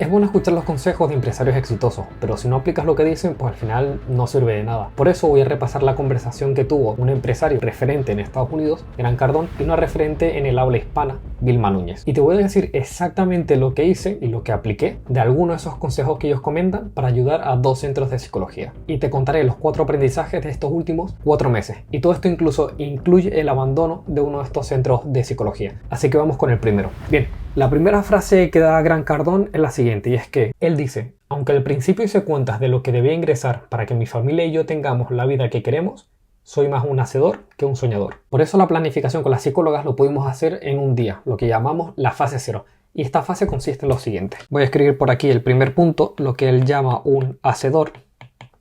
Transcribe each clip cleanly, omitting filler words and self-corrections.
Es bueno escuchar los consejos de empresarios exitosos, pero si no aplicas lo que dicen, pues al final no sirve de nada. Por eso voy a repasar la conversación que tuvo un empresario referente en Estados Unidos, Grant Cardone, y una referente en el habla hispana, Vilma Núñez. Y te voy a decir exactamente lo que hice y lo que apliqué de algunos de esos consejos que ellos comentan para ayudar a 2 centros de psicología. Y te contaré los 4 aprendizajes de estos últimos 4 meses. Y todo esto incluso incluye el abandono de uno de estos centros de psicología. Así que vamos con el primero. Bien, la primera frase que da Grant Cardone es la siguiente, y es que él dice: aunque al principio hice cuentas de lo que debía ingresar para que mi familia y yo tengamos la vida que queremos, soy más un hacedor que un soñador. Por eso la planificación con las psicólogas lo pudimos hacer en un día, lo que llamamos la fase 0. Y esta fase consiste en lo siguiente. Voy a escribir por aquí el primer punto, lo que él llama un hacedor.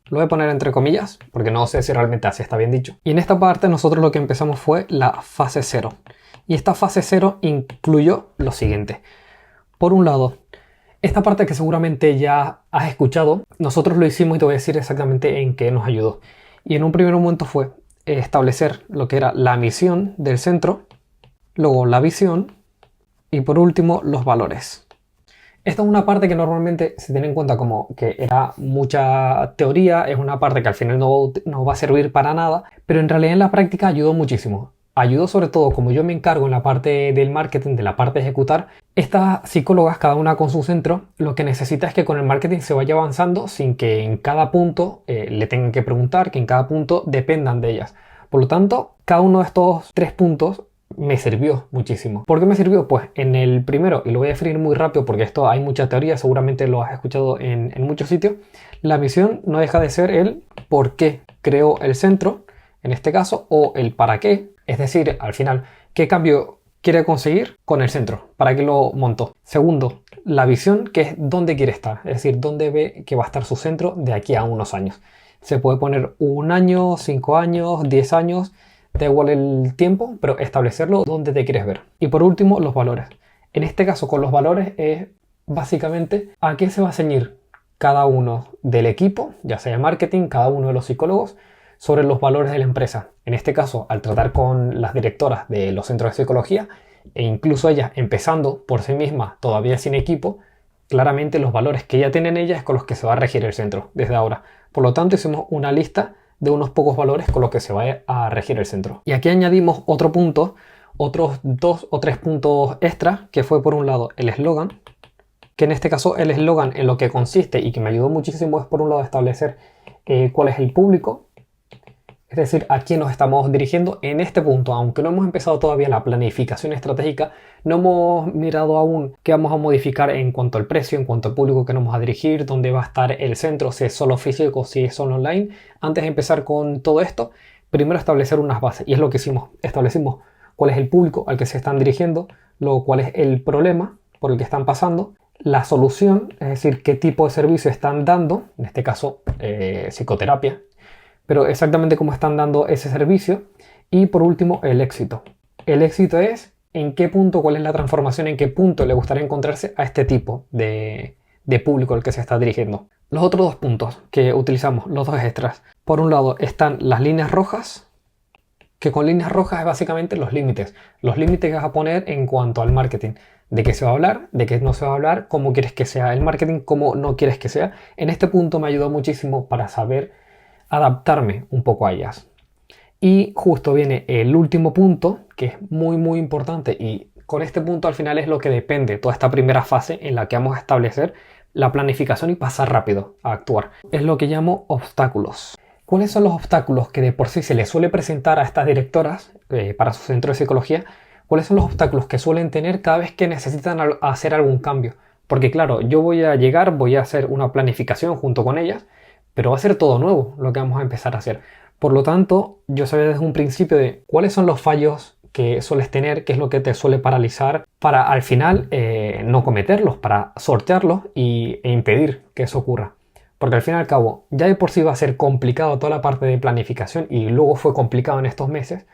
Lo voy a poner entre comillas, porque no sé si realmente así está bien dicho. Y en esta parte nosotros lo que empezamos fue la fase 0. Y esta fase 0 incluyó lo siguiente. Por un lado, esta parte que seguramente ya has escuchado, nosotros lo hicimos y te voy a decir exactamente en qué nos ayudó. Y en un primer momento fue establecer lo que era la misión del centro, luego la visión y por último los valores. Esta es una parte que normalmente se tiene en cuenta como que era mucha teoría, es una parte que al final no va a servir para nada, pero en realidad en la práctica ayudó muchísimo. Ayudó sobre todo, como yo me encargo en la parte del marketing, de la parte de ejecutar, estas psicólogas, cada una con su centro, lo que necesita es que con el marketing se vaya avanzando sin que en cada punto le tengan que preguntar, que en cada punto dependan de ellas. Por lo tanto, cada uno de estos 3 puntos me sirvió muchísimo. ¿Por qué me sirvió? Pues en el primero, y lo voy a definir muy rápido porque esto hay mucha teoría, seguramente lo has escuchado en muchos sitios, la misión no deja de ser el por qué creo el centro, en este caso, o el para qué. Es decir, al final, ¿qué cambio quiere conseguir con el centro? ¿Para qué lo montó? Segundo, la visión, que es dónde quiere estar. Es decir, dónde ve que va a estar su centro de aquí a unos años. Se puede poner 1 año, 5 años, 10 años, da igual el tiempo, pero establecerlo dónde te quieres ver. Y por último, los valores. En este caso, con los valores es básicamente a qué se va a ceñir cada uno del equipo, ya sea marketing, cada uno de los psicólogos, sobre los valores de la empresa. En este caso, al tratar con las directoras de los centros de psicología, e incluso ellas empezando por sí mismas, todavía sin equipo, claramente los valores que ya tienen ellas es con los que se va a regir el centro desde ahora. Por lo tanto, hicimos una lista de unos pocos valores con los que se va a regir el centro. Y aquí añadimos otro punto, otros 2 o 3 puntos extra, que fue por un lado el eslogan, que en este caso el eslogan en lo que consiste y que me ayudó muchísimo es por un lado establecer cuál es el público, es decir, a quién nos estamos dirigiendo en este punto. Aunque no hemos empezado todavía la planificación estratégica, no hemos mirado aún qué vamos a modificar en cuanto al precio, en cuanto al público que nos vamos a dirigir, dónde va a estar el centro, si es solo físico, si es solo online. Antes de empezar con todo esto, primero establecer unas bases, y es lo que hicimos. Establecimos cuál es el público al que se están dirigiendo, luego cuál es el problema por el que están pasando, la solución, es decir, qué tipo de servicio están dando, en este caso psicoterapia, pero exactamente cómo están dando ese servicio. Y por último, el éxito. El éxito es en qué punto, cuál es la transformación, en qué punto le gustaría encontrarse a este tipo de público al que se está dirigiendo. Los otros 2 puntos que utilizamos, los 2 extras. Por un lado están las líneas rojas, que con líneas rojas es básicamente los límites. Los límites que vas a poner en cuanto al marketing. De qué se va a hablar, de qué no se va a hablar, cómo quieres que sea el marketing, cómo no quieres que sea. En este punto me ayudó muchísimo para saber adaptarme un poco a ellas. Y justo viene el último punto, que es muy importante, y con este punto al final es lo que depende toda esta primera fase en la que vamos a establecer la planificación y pasar rápido a actuar. Es lo que llamo obstáculos. ¿Cuáles son los obstáculos que de por sí se les suele presentar a estas directoras para su centro de psicología? ¿Cuáles son los obstáculos que suelen tener cada vez que necesitan hacer algún cambio? Porque claro, yo voy a llegar, voy a hacer una planificación junto con ellas, pero va a ser todo nuevo lo que vamos a empezar a hacer. Por lo tanto, yo sabía desde un principio de cuáles son los fallos que sueles tener, qué es lo que te suele paralizar, para al final no cometerlos, para sortearlos e impedir que eso ocurra. Porque al fin y al cabo, ya de por sí va a ser complicado toda la parte de planificación, y luego fue complicado en estos meses,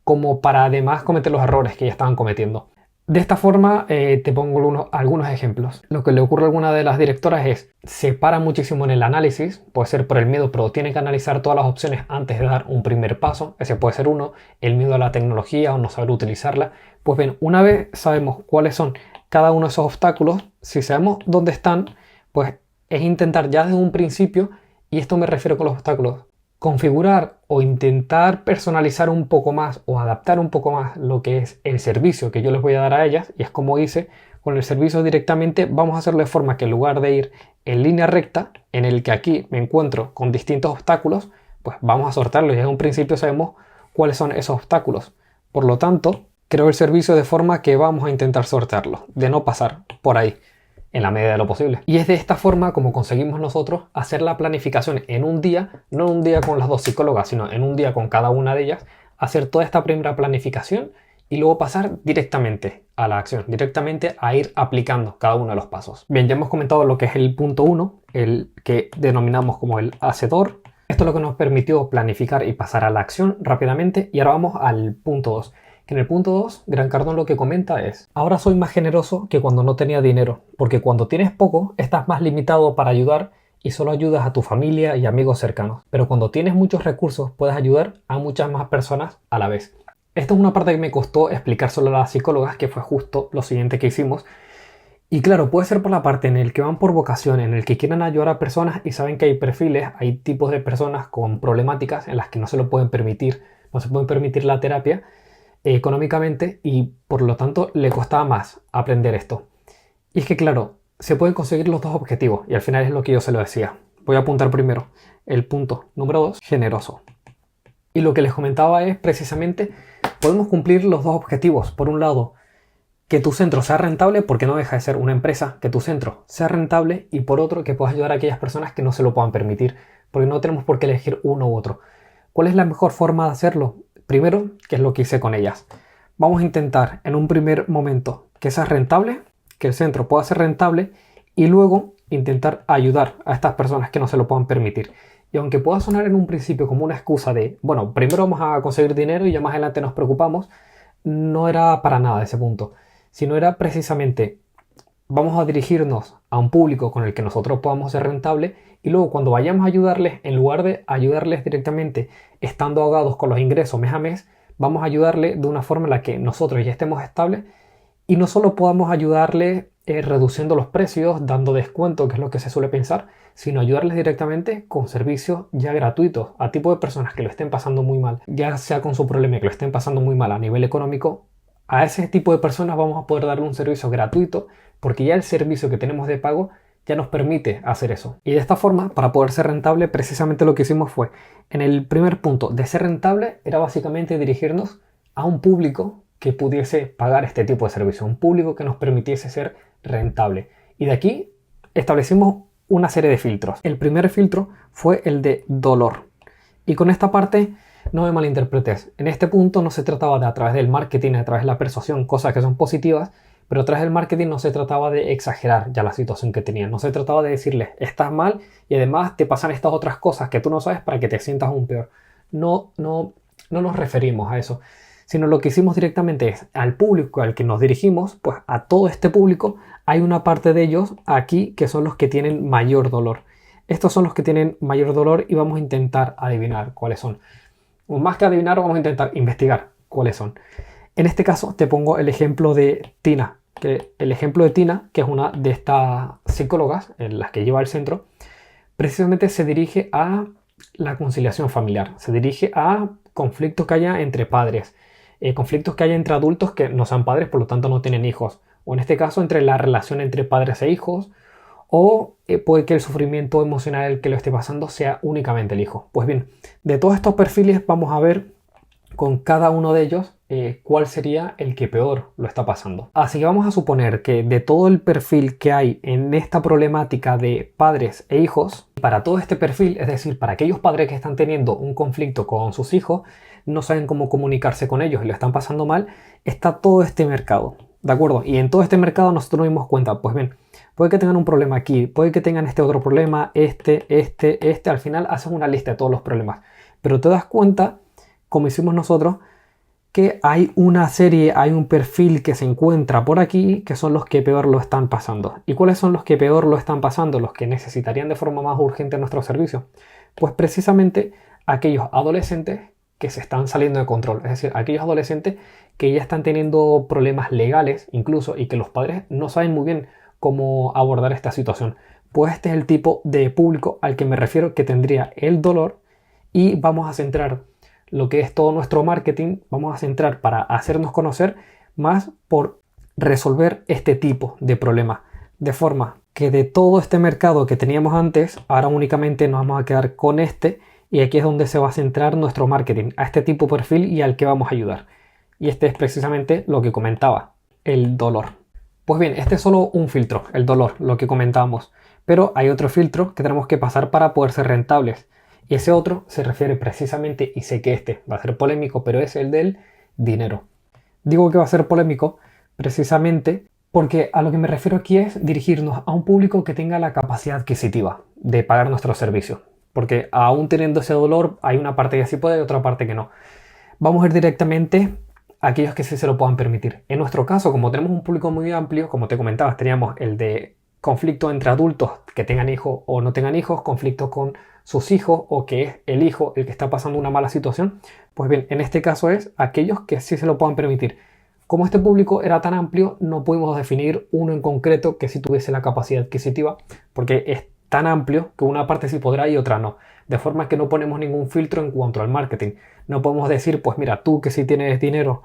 como para además cometer los errores que ya estaban cometiendo. De esta forma te pongo algunos ejemplos. Lo que le ocurre a alguna de las directoras es se para muchísimo en el análisis, puede ser por el miedo, pero tiene que analizar todas las opciones antes de dar un primer paso. Ese puede ser uno, el miedo a la tecnología o no saber utilizarla. Pues bien, una vez sabemos cuáles son cada uno de esos obstáculos, si sabemos dónde están, pues es intentar ya desde un principio, y esto me refiero con los obstáculos, configurar o intentar personalizar un poco más o adaptar un poco más lo que es el servicio que yo les voy a dar a ellas. Y es como hice con el servicio directamente, vamos a hacerlo de forma que en lugar de ir en línea recta, en el que aquí me encuentro con distintos obstáculos, pues vamos a sortearlos y desde un principio sabemos cuáles son esos obstáculos. Por lo tanto, creo el servicio de forma que vamos a intentar sortearlo, de no pasar por ahí en la medida de lo posible. Y es de esta forma como conseguimos nosotros hacer la planificación en un día, no en un día con las dos psicólogas, sino en un día con cada una de ellas, hacer toda esta primera planificación y luego pasar directamente a la acción, directamente a ir aplicando cada uno de los pasos. Bien, ya hemos comentado lo que es el punto 1, el que denominamos como el hacedor. Esto es lo que nos permitió planificar y pasar a la acción rápidamente. Y ahora vamos al punto 2. Que en el punto 2, Grant Cardone lo que comenta es: ahora soy más generoso que cuando no tenía dinero, porque cuando tienes poco estás más limitado para ayudar y solo ayudas a tu familia y amigos cercanos. Pero cuando tienes muchos recursos puedes ayudar a muchas más personas a la vez. Esta es una parte que me costó explicar solo a las psicólogas, que fue justo lo siguiente que hicimos. Y claro, puede ser por la parte en el que van por vocación, en el que quieren ayudar a personas y saben que hay perfiles, hay tipos de personas con problemáticas en las que no se lo pueden permitir, no se pueden permitir la terapia económicamente, y por lo tanto le costaba más aprender esto. Y es que claro, se pueden conseguir los dos objetivos y al final es lo que yo se lo decía. Voy a apuntar primero el punto número 2, generoso. Y lo que les comentaba es precisamente, podemos cumplir los dos objetivos. Por un lado, que tu centro sea rentable, porque no deja de ser una empresa, que tu centro sea rentable, y por otro, que puedas ayudar a aquellas personas que no se lo puedan permitir, porque no tenemos por qué elegir uno u otro. ¿Cuál es la mejor forma de hacerlo? Primero, que es lo que hice con ellas. Vamos a intentar en un primer momento que sea rentable, que el centro pueda ser rentable, y luego intentar ayudar a estas personas que no se lo puedan permitir. Y aunque pueda sonar en un principio como una excusa de, bueno, primero vamos a conseguir dinero y ya más adelante nos preocupamos, no era para nada ese punto, sino era precisamente, vamos a dirigirnos a un público con el que nosotros podamos ser rentable, y luego cuando vayamos a ayudarles, en lugar de ayudarles directamente estando ahogados con los ingresos mes a mes, vamos a ayudarles de una forma en la que nosotros ya estemos estables y no solo podamos ayudarles reduciendo los precios, dando descuento, que es lo que se suele pensar, sino ayudarles directamente con servicios ya gratuitos a tipo de personas que lo estén pasando muy mal, ya sea con su problema que lo estén pasando muy mal a nivel económico. A ese tipo de personas vamos a poder darle un servicio gratuito, porque ya el servicio que tenemos de pago ya nos permite hacer eso. Y de esta forma, para poder ser rentable, precisamente lo que hicimos fue, en el primer punto de ser rentable, era básicamente dirigirnos a un público que pudiese pagar este tipo de servicio, un público que nos permitiese ser rentable. Y de aquí establecimos una serie de filtros. El primer filtro fue el de dolor. Y con esta parte, no me malinterpretes, en este punto no se trataba de a través del marketing, a través de la persuasión, cosas que son positivas, pero a través del marketing no se trataba de exagerar ya la situación que tenían, no se trataba de decirles, estás mal y además te pasan estas otras cosas que tú no sabes para que te sientas aún peor. No nos referimos a eso, sino lo que hicimos directamente es al público al que nos dirigimos, pues a todo este público hay una parte de ellos aquí que son los que tienen mayor dolor. Estos son los que tienen mayor dolor y vamos a intentar adivinar cuáles son. O más que adivinar, vamos a intentar investigar cuáles son. En este caso te pongo el ejemplo de Tina, que es una de estas psicólogas en las que lleva el centro, precisamente se dirige a la conciliación familiar, se dirige a conflictos que haya entre padres, conflictos que haya entre adultos que no sean padres, por lo tanto no tienen hijos, o en este caso entre la relación entre padres e hijos, o puede que el sufrimiento emocional que lo esté pasando sea únicamente el hijo. Pues bien, de todos estos perfiles vamos a ver con cada uno de ellos cuál sería el que peor lo está pasando. Así que vamos a suponer que de todo el perfil que hay en esta problemática de padres e hijos, para todo este perfil, es decir, para aquellos padres que están teniendo un conflicto con sus hijos, no saben cómo comunicarse con ellos y lo están pasando mal, está todo este mercado, ¿de acuerdo? Y en todo este mercado nosotros nos dimos cuenta, pues bien, puede que tengan un problema aquí, puede que tengan este otro problema, al final haces una lista de todos los problemas, pero te das cuenta, como hicimos nosotros, que hay una serie, hay un perfil que se encuentra por aquí que son los que peor lo están pasando. ¿Y cuáles son los que peor lo están pasando? Los que necesitarían de forma más urgente nuestro servicio. Pues precisamente aquellos adolescentes que se están saliendo de control, es decir, aquellos adolescentes que ya están teniendo problemas legales incluso y que los padres no saben muy bien cómo abordar esta situación. Pues este es el tipo de público al que me refiero, que tendría el dolor, y vamos a centrar lo que es todo nuestro marketing, vamos a centrar para hacernos conocer más por resolver este tipo de problemas, de forma que de todo este mercado que teníamos antes, ahora únicamente nos vamos a quedar con este, y aquí es donde se va a centrar nuestro marketing, a este tipo de perfil y al que vamos a ayudar. Y este es precisamente lo que comentaba, el dolor. Pues bien, este es solo un filtro, el dolor, lo que comentábamos, pero hay otro filtro que tenemos que pasar para poder ser rentables. Y ese otro se refiere precisamente, y sé que este va a ser polémico, pero es el del dinero. Digo que va a ser polémico precisamente porque a lo que me refiero aquí es dirigirnos a un público que tenga la capacidad adquisitiva de pagar nuestros servicios. Porque aún teniendo ese dolor, hay una parte que sí puede y otra parte que no. Vamos a ir directamente a aquellos que sí se lo puedan permitir. En nuestro caso, como tenemos un público muy amplio, como te comentaba, teníamos el de conflicto entre adultos que tengan hijos o no tengan hijos, conflicto con sus hijos o que es el hijo el que está pasando una mala situación. Pues bien, en este caso es aquellos que sí se lo puedan permitir. Como este público era tan amplio, no pudimos definir uno en concreto que sí tuviese la capacidad adquisitiva, porque es tan amplio que una parte sí podrá y otra no. De forma que no ponemos ningún filtro en cuanto al marketing. No podemos decir, pues mira, tú que sí tienes dinero,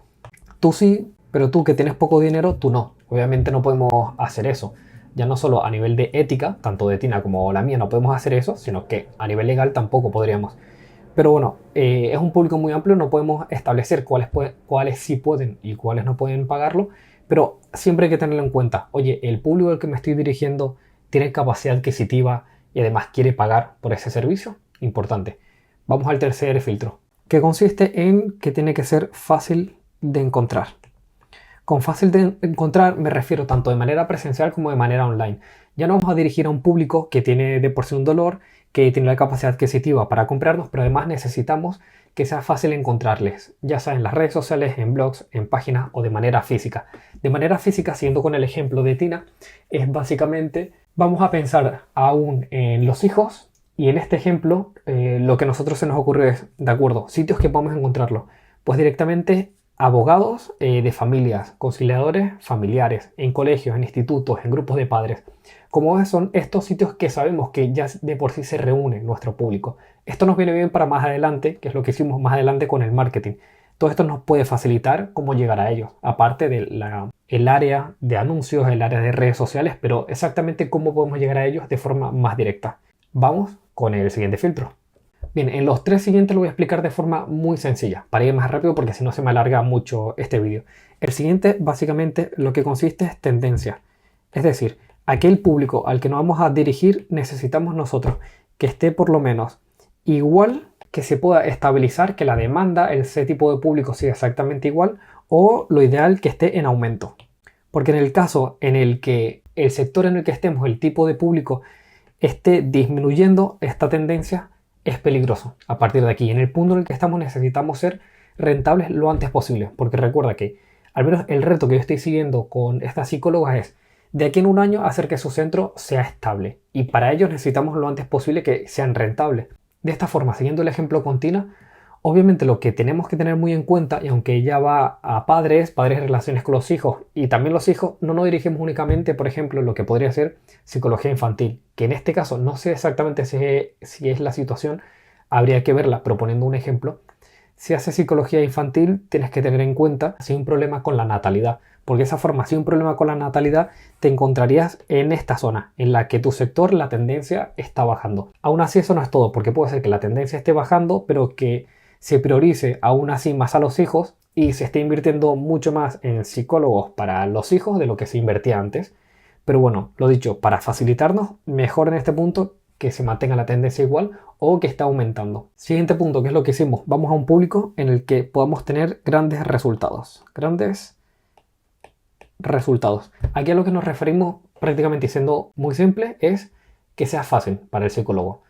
tú sí, pero tú que tienes poco dinero, tú no. Obviamente no podemos hacer eso. Ya no solo a nivel de ética, tanto de Tina como la mía, no podemos hacer eso, sino que a nivel legal tampoco podríamos. Pero bueno, es un público muy amplio, no podemos establecer cuáles sí pueden y cuáles no pueden pagarlo, pero siempre hay que tenerlo en cuenta. Oye, el público al que me estoy dirigiendo tiene capacidad adquisitiva y además quiere pagar por ese servicio. Importante. Vamos al tercer filtro, que consiste en que tiene que ser fácil de encontrar. Con fácil de encontrar me refiero tanto de manera presencial como de manera online. Ya no vamos a dirigir a un público que tiene de por sí un dolor, que tiene la capacidad adquisitiva para comprarnos, pero además necesitamos que sea fácil encontrarles, ya sea en las redes sociales, en blogs, en páginas o de manera física. De manera física, siguiendo con el ejemplo de Tina, es básicamente, vamos a pensar aún en los hijos, y en este ejemplo lo que a nosotros se nos ocurrió es, de acuerdo, sitios que podemos encontrarlo, pues directamente abogados de familias, conciliadores familiares, en colegios, en institutos, en grupos de padres. Como son estos sitios que sabemos que ya de por sí se reúne nuestro público. Esto nos viene bien para más adelante, que es lo que hicimos más adelante con el marketing. Todo esto nos puede facilitar cómo llegar a ellos, aparte del área de anuncios, el área de redes sociales, pero exactamente cómo podemos llegar a ellos de forma más directa. Vamos con el siguiente filtro. Bien, en los tres siguientes lo voy a explicar de forma muy sencilla, para ir más rápido porque si no se me alarga mucho este vídeo. El siguiente básicamente lo que consiste es tendencia. Es decir, aquel público al que nos vamos a dirigir necesitamos nosotros que esté por lo menos igual, que se pueda estabilizar, que la demanda, ese tipo de público sea exactamente igual, o lo ideal que esté en aumento. Porque en el caso en el que el sector en el que estemos, el tipo de público, esté disminuyendo, esta tendencia es peligroso. A partir de aquí, en el punto en el que estamos, necesitamos ser rentables lo antes posible, porque recuerda que al menos el reto que yo estoy siguiendo con estas psicólogas es de aquí en un año hacer que su centro sea estable, y para ello necesitamos lo antes posible que sean rentables. De esta forma, siguiendo el ejemplo con Tina, obviamente lo que tenemos que tener muy en cuenta, y aunque ella va a padres en relaciones con los hijos, y también los hijos, no nos dirigimos únicamente, por ejemplo, lo que podría ser psicología infantil, que en este caso no sé exactamente si es la situación, habría que verla, pero poniendo un ejemplo, si haces psicología infantil tienes que tener en cuenta si hay un problema con la natalidad, porque de esa forma, si hay un problema con la natalidad, te encontrarías en esta zona, en la que tu sector, la tendencia está bajando. Aún así eso no es todo, porque puede ser que la tendencia esté bajando, pero que se priorice aún así más a los hijos y se esté invirtiendo mucho más en psicólogos para los hijos de lo que se invertía antes. Pero bueno, lo dicho, para facilitarnos, mejor en este punto que se mantenga la tendencia igual o que está aumentando. Siguiente punto, que es lo que hicimos. Vamos a un público en el que podamos tener grandes resultados. Grandes resultados. Aquí a lo que nos referimos, prácticamente siendo muy simple, es que sea fácil para el psicólogo.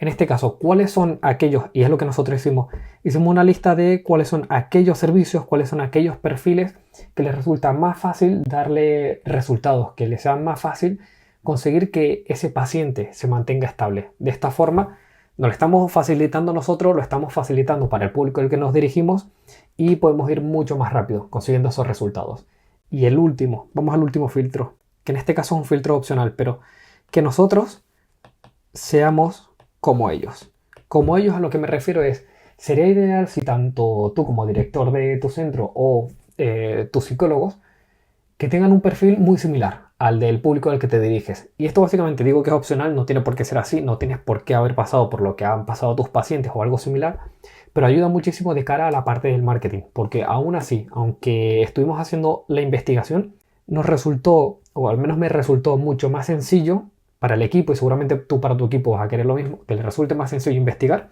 En este caso, ¿cuáles son aquellos? Y es lo que nosotros hicimos. Hicimos una lista de cuáles son aquellos servicios, cuáles son aquellos perfiles que les resulta más fácil darle resultados, que les sea más fácil conseguir que ese paciente se mantenga estable. De esta forma, Nos lo estamos facilitando nosotros, lo estamos facilitando para el público al que nos dirigimos y podemos ir mucho más rápido consiguiendo esos resultados. Y el último, vamos al último filtro, que en este caso es un filtro opcional, pero que nosotros seamos como ellos. Como ellos, a lo que me refiero es, sería ideal si tanto tú como director de tu centro o tus psicólogos que tengan un perfil muy similar al del público al que te diriges. Y esto básicamente digo que es opcional, no tiene por qué ser así, no tienes por qué haber pasado por lo que han pasado tus pacientes o algo similar, pero ayuda muchísimo de cara a la parte del marketing, porque aún así, aunque estuvimos haciendo la investigación, nos resultó, o al menos me resultó mucho más sencillo para el equipo, y seguramente tú para tu equipo vas a querer lo mismo, que le resulte más sencillo investigar,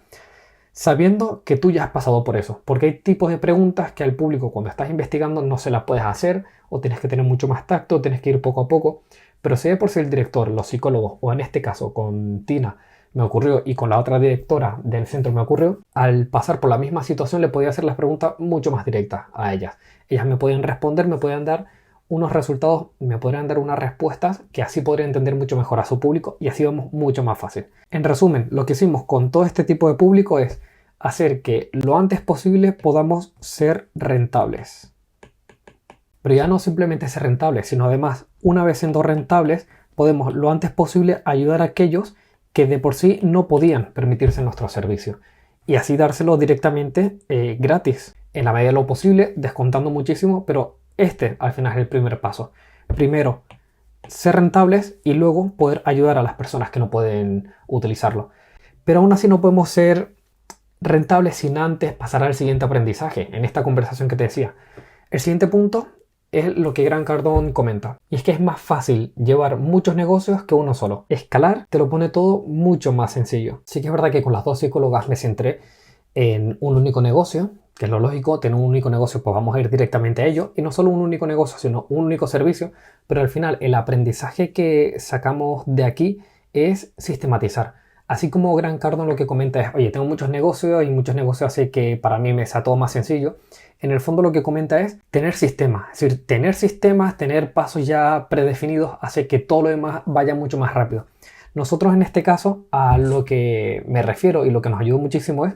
sabiendo que tú ya has pasado por eso, porque hay tipos de preguntas que al público cuando estás investigando no se las puedes hacer, o tienes que tener mucho más tacto, tienes que ir poco a poco, pero si de por sí el director, los psicólogos, o en este caso con Tina me ocurrió y con la otra directora del centro me ocurrió, al pasar por la misma situación le podía hacer las preguntas mucho más directas a ellas. Ellas me podían responder, me podían dar unos resultados, me podrían dar unas respuestas que así podría entender mucho mejor a su público y así vamos mucho más fácil. En resumen, lo que hicimos con todo este tipo de público es hacer que lo antes posible podamos ser rentables. Pero ya no simplemente ser rentables, sino además, una vez siendo rentables, podemos lo antes posible ayudar a aquellos que de por sí no podían permitirse nuestro servicio y así dárselo directamente gratis, en la medida de lo posible, descontando muchísimo, pero este al final es el primer paso. Primero, ser rentables y luego poder ayudar a las personas que no pueden utilizarlo. Pero aún así no podemos ser rentables sin antes pasar al siguiente aprendizaje, en esta conversación que te decía. El siguiente punto es lo que Grant Cardone comenta, y es que es más fácil llevar muchos negocios que uno solo. Escalar te lo pone todo mucho más sencillo. Sí que es verdad que con las dos psicólogas me centré en un único negocio, que es lo lógico, tener un único negocio, pues vamos a ir directamente a ello, y no solo un único negocio, sino un único servicio, pero al final el aprendizaje que sacamos de aquí es sistematizar. Así como Grant Cardone lo que comenta es, oye, tengo muchos negocios y muchos negocios hace que para mí me sea todo más sencillo. En el fondo lo que comenta es tener sistemas. Es decir, tener sistemas, tener pasos ya predefinidos hace que todo lo demás vaya mucho más rápido. Nosotros en este caso a lo que me refiero y lo que nos ayudó muchísimo es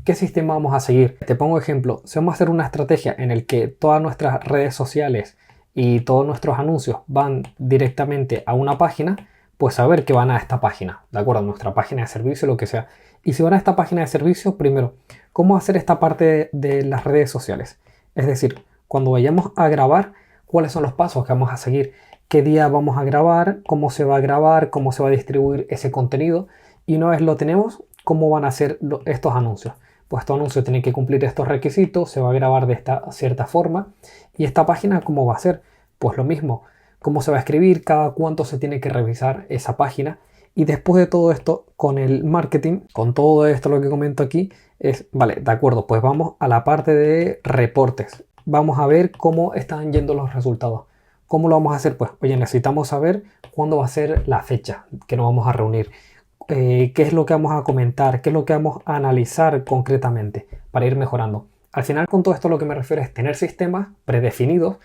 qué sistema vamos a seguir. Te pongo ejemplo, si vamos a hacer una estrategia en el que todas nuestras redes sociales y todos nuestros anuncios van directamente a una página, pues saber que van a esta página, ¿de acuerdo? Nuestra página de servicio, lo que sea. Y si van a esta página de servicio, primero, ¿cómo hacer esta parte de las redes sociales? Es decir, cuando vayamos a grabar, ¿cuáles son los pasos que vamos a seguir? ¿Qué día vamos a grabar? ¿Cómo se va a grabar? ¿Cómo se va a distribuir ese contenido? Y una vez lo tenemos, ¿cómo van a ser estos anuncios? Pues estos anuncios tienen que cumplir estos requisitos, se va a grabar de esta cierta forma. ¿Y esta página cómo va a ser? Pues lo mismo. ¿Cómo se va a escribir? ¿Cada cuánto se tiene que revisar esa página? Y después de todo esto, con el marketing, con todo esto lo que comento aquí, es, vale, de acuerdo, pues vamos a la parte de reportes. Vamos a ver cómo están yendo los resultados. ¿Cómo lo vamos a hacer? Pues, oye, necesitamos saber cuándo va a ser la fecha que nos vamos a reunir. ¿Qué es lo que vamos a comentar? ¿Qué es lo que vamos a analizar concretamente para ir mejorando? Al final, con todo esto lo que me refiero es tener sistemas predefinidos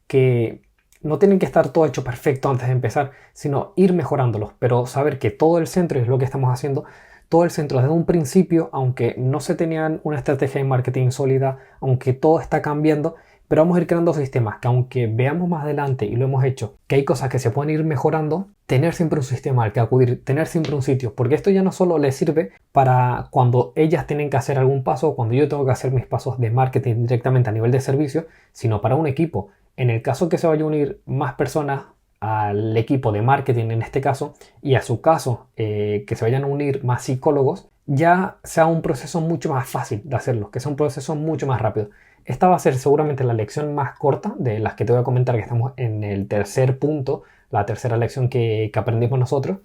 que no tienen que estar todo hecho perfecto antes de empezar, sino ir mejorándolos, pero saber que todo el centro, y es lo que estamos haciendo, todo el centro desde un principio, aunque no se tenían una estrategia de marketing sólida, aunque todo está cambiando, pero vamos a ir creando sistemas que aunque veamos más adelante y lo hemos hecho, que hay cosas que se pueden ir mejorando, tener siempre un sistema al que acudir, tener siempre un sitio, porque esto ya no solo les sirve para cuando ellas tienen que hacer algún paso, cuando yo tengo que hacer mis pasos de marketing directamente a nivel de servicio, sino para un equipo. En el caso que se vaya a unir más personas al equipo de marketing en este caso, y a su caso que se vayan a unir más psicólogos, ya sea un proceso mucho más fácil de hacerlo, que sea un proceso mucho más rápido. Esta va a ser seguramente la lección más corta de las que te voy a comentar, que estamos en el tercer punto, la tercera lección que aprendimos nosotros.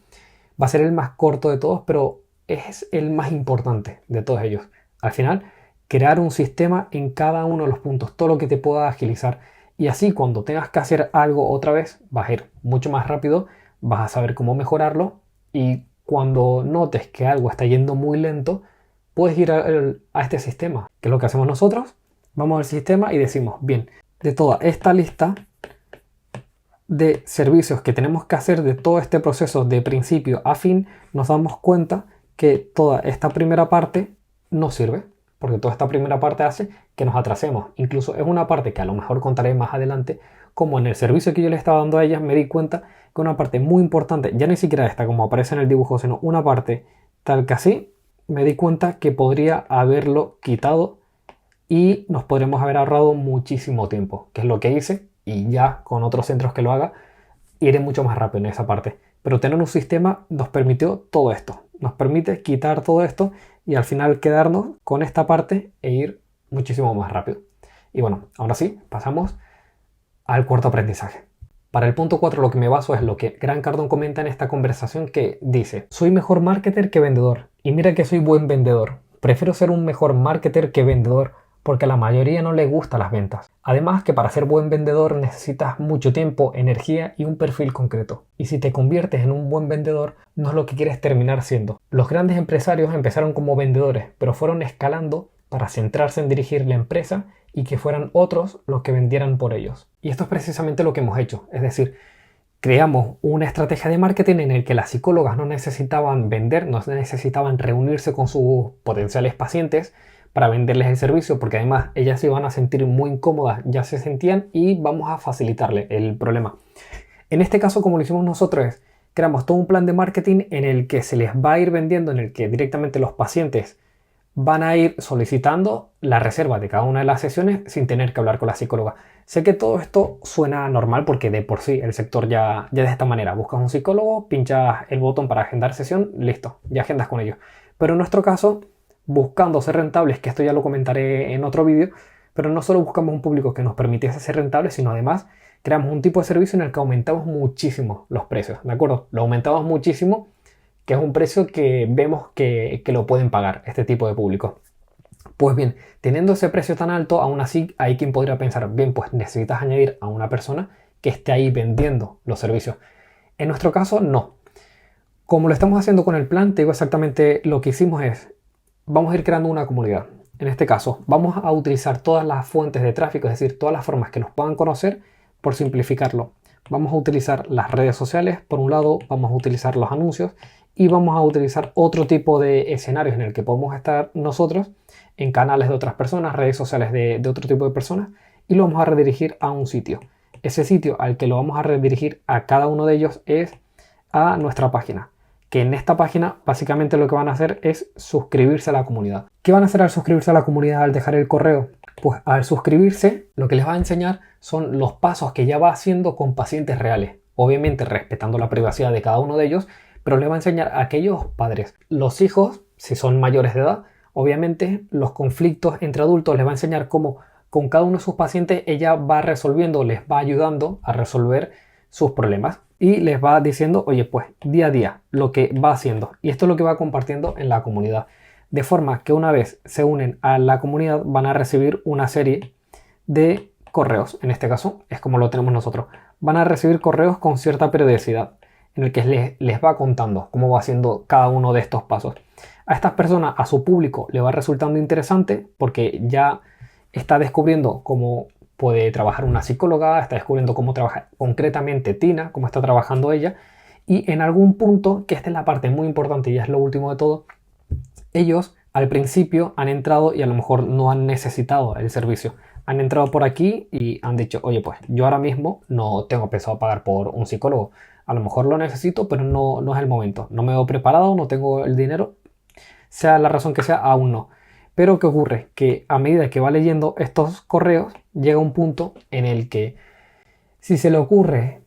Va a ser el más corto de todos, pero es el más importante de todos ellos. Al final, crear un sistema en cada uno de los puntos, todo lo que te pueda agilizar. Y así cuando tengas que hacer algo otra vez, vas a ir mucho más rápido, vas a saber cómo mejorarlo y cuando notes que algo está yendo muy lento, puedes ir a este sistema, que es lo que hacemos nosotros. Vamos al sistema y decimos, bien, de toda esta lista de servicios que tenemos que hacer, de todo este proceso de principio a fin, nos damos cuenta que toda esta primera parte no sirve, porque toda esta primera parte hace que nos atrasemos. Incluso es una parte que a lo mejor contaré más adelante, como en el servicio que yo le estaba dando a ellas me di cuenta que una parte muy importante, ya ni siquiera esta como aparece en el dibujo, sino una parte tal que así, me di cuenta que podría haberlo quitado y nos podremos haber ahorrado muchísimo tiempo, que es lo que hice, y ya con otros centros que lo haga iré mucho más rápido en esa parte. Pero tener un sistema nos permitió todo esto, nos permite quitar todo esto y al final quedarnos con esta parte e ir muchísimo más rápido. Y bueno, ahora sí, pasamos al cuarto aprendizaje. Para el punto 4 lo que me baso es lo que Grant Cardone comenta en esta conversación, que dice: soy mejor marketer que vendedor, y mira que soy buen vendedor. Prefiero ser un mejor marketer que vendedor porque a la mayoría no le gustan las ventas. Además que para ser buen vendedor necesitas mucho tiempo, energía y un perfil concreto. Y si te conviertes en un buen vendedor, no es lo que quieres terminar siendo. Los grandes empresarios empezaron como vendedores, pero fueron escalando para centrarse en dirigir la empresa y que fueran otros los que vendieran por ellos. Y esto es precisamente lo que hemos hecho. Es decir, creamos una estrategia de marketing en el que las psicólogas no necesitaban vender, no necesitaban reunirse con sus potenciales pacientes para venderles el servicio, porque además ellas se iban a sentir muy incómodas, ya se sentían, y vamos a facilitarle el problema. En este caso, como lo hicimos nosotros, es creamos todo un plan de marketing en el que se les va a ir vendiendo, en el que directamente los pacientes van a ir solicitando la reserva de cada una de las sesiones sin tener que hablar con la psicóloga. Sé que todo esto suena normal porque de por sí el sector ya de esta manera. Buscas un psicólogo, pinchas el botón para agendar sesión, listo, ya agendas con ellos. Pero en nuestro caso, buscando ser rentables, que esto ya lo comentaré en otro vídeo, pero no solo buscamos un público que nos permitiese ser rentables, sino además creamos un tipo de servicio en el que aumentamos muchísimo los precios, ¿de acuerdo? Lo aumentamos muchísimo, que es un precio que vemos que lo pueden pagar este tipo de público. Pues bien, teniendo ese precio tan alto, aún así hay quien podría pensar, bien, pues necesitas añadir a una persona que esté ahí vendiendo los servicios. En nuestro caso, no. Como lo estamos haciendo con el plan, te digo exactamente lo que hicimos es, vamos a ir creando una comunidad. En este caso, vamos a utilizar todas las fuentes de tráfico, es decir, todas las formas que nos puedan conocer, por simplificarlo. Vamos a utilizar las redes sociales, por un lado, vamos a utilizar los anuncios y vamos a utilizar otro tipo de escenarios en el que podemos estar nosotros en canales de otras personas, redes sociales de otro tipo de personas, y lo vamos a redirigir a un sitio. Ese sitio al que lo vamos a redirigir a cada uno de ellos es a nuestra página, que en esta página básicamente lo que van a hacer es suscribirse a la comunidad. ¿Qué van a hacer al suscribirse a la comunidad, al dejar el correo? Pues al suscribirse lo que les va a enseñar son los pasos que ya va haciendo con pacientes reales, obviamente respetando la privacidad de cada uno de ellos, pero le va a enseñar a aquellos padres. Los hijos, si son mayores de edad, obviamente los conflictos entre adultos les va a enseñar cómo con cada uno de sus pacientes ella va resolviendo, les va ayudando a resolver sus problemas y les va diciendo, oye, pues día a día lo que va haciendo, y esto es lo que va compartiendo en la comunidad, de forma que una vez se unen a la comunidad van a recibir una serie de correos. En este caso es como lo tenemos nosotros, van a recibir correos con cierta periodicidad en el que les va contando cómo va haciendo cada uno de estos pasos. A estas personas, a su público, le va resultando interesante porque ya está descubriendo cómo puede trabajar una psicóloga, está descubriendo cómo trabaja concretamente Tina, cómo está trabajando ella, y en algún punto, que esta es la parte muy importante y es lo último de todo, ellos al principio han entrado y a lo mejor no han necesitado el servicio. Han entrado por aquí y han dicho, oye, pues yo ahora mismo no tengo pensado pagar por un psicólogo. A lo mejor lo necesito, pero no es el momento. No me veo preparado, no tengo el dinero, sea la razón que sea, aún no. Pero ¿qué ocurre? Que a medida que va leyendo estos correos, llega un punto en el que si se le ocurre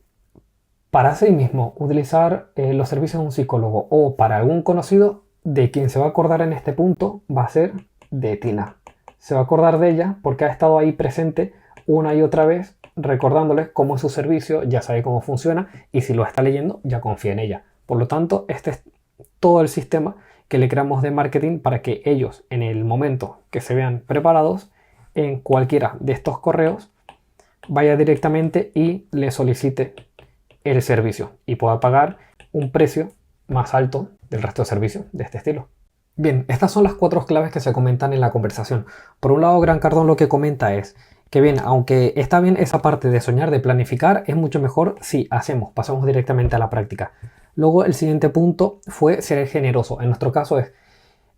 para sí mismo utilizar los servicios de un psicólogo o para algún conocido, de quien se va a acordar en este punto va a ser de Tina. Se va a acordar de ella porque ha estado ahí presente una y otra vez recordándoles cómo es su servicio, ya sabe cómo funciona y si lo está leyendo ya confía en ella. Por lo tanto, este es todo el sistema que le creamos de marketing para que ellos, en el momento que se vean preparados, en cualquiera de estos correos vaya directamente y le solicite el servicio y pueda pagar un precio más alto del resto de servicios de este estilo. Bien, estas son las 4 claves que se comentan en la conversación. Por un lado, Grant Cardone lo que comenta es que bien, aunque está bien esa parte de soñar, de planificar, es mucho mejor si pasamos directamente a la práctica. Luego el siguiente punto fue ser generoso. En nuestro caso es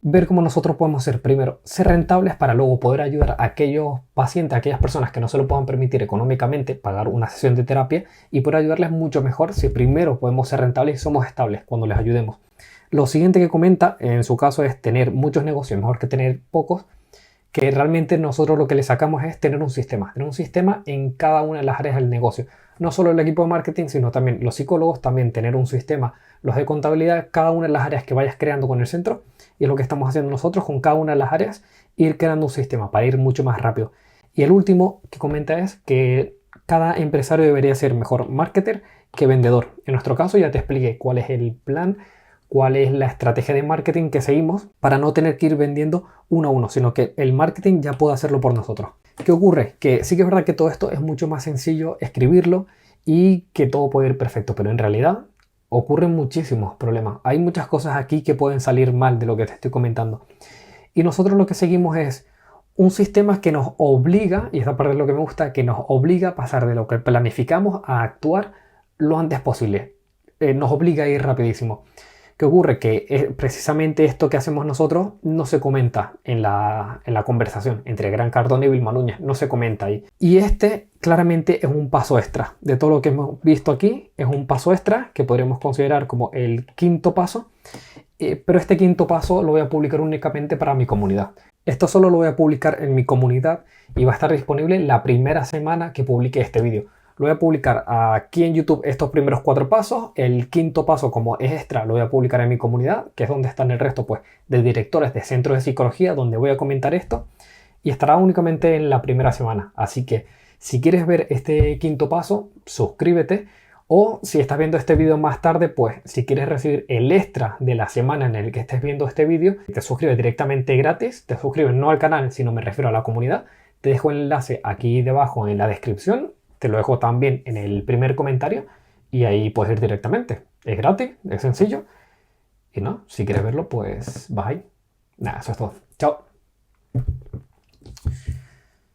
ver cómo nosotros podemos ser, primero, ser rentables para luego poder ayudar a aquellos pacientes, a aquellas personas que no se lo puedan permitir económicamente pagar una sesión de terapia, y poder ayudarles mucho mejor si primero podemos ser rentables y somos estables cuando les ayudemos. Lo siguiente que comenta en su caso es tener muchos negocios, mejor que tener pocos, que realmente nosotros lo que le sacamos es tener un sistema en cada una de las áreas del negocio. No solo el equipo de marketing, sino también los psicólogos, también tener un sistema, los de contabilidad, cada una de las áreas que vayas creando con el centro, y es lo que estamos haciendo nosotros con cada una de las áreas, ir creando un sistema para ir mucho más rápido. Y el último que comenta es que cada empresario debería ser mejor marketer que vendedor. En nuestro caso ya te expliqué cuál es el plan, cuál es la estrategia de marketing que seguimos para no tener que ir vendiendo uno a uno, sino que el marketing ya puede hacerlo por nosotros. ¿Qué ocurre? Que sí que es verdad que todo esto es mucho más sencillo escribirlo y que todo puede ir perfecto, pero en realidad ocurren muchísimos problemas. Hay muchas cosas aquí que pueden salir mal de lo que te estoy comentando. Y nosotros lo que seguimos es un sistema que nos obliga, y esta parte es lo que me gusta, que nos obliga a pasar de lo que planificamos a actuar lo antes posible. Nos obliga a ir rapidísimo. ¿Qué ocurre? Que precisamente esto que hacemos nosotros no se comenta en la conversación entre Grant Cardone y Vilma Núñez, no se comenta ahí. Y este claramente es un paso extra. De todo lo que hemos visto aquí, es un paso extra que podríamos considerar como el quinto paso, pero este quinto paso lo voy a publicar únicamente para mi comunidad. Esto solo lo voy a publicar en mi comunidad y va a estar disponible la primera semana que publique este vídeo. Lo voy a publicar aquí en YouTube estos primeros 4 pasos. El quinto paso, como es extra, lo voy a publicar en mi comunidad, que es donde están el resto pues, de directores de centros de psicología, donde voy a comentar esto. Y estará únicamente en la primera semana. Así que si quieres ver este quinto paso, suscríbete. O si estás viendo este vídeo más tarde, pues si quieres recibir el extra de la semana en el que estés viendo este vídeo, te suscribes directamente gratis. Te suscribes no al canal, sino me refiero a la comunidad. Te dejo el enlace aquí debajo en la descripción. Te lo dejo también en el primer comentario y ahí puedes ir directamente. Es gratis, es sencillo. Y no, si quieres verlo, pues vas ahí. Nada, eso es todo. Chao.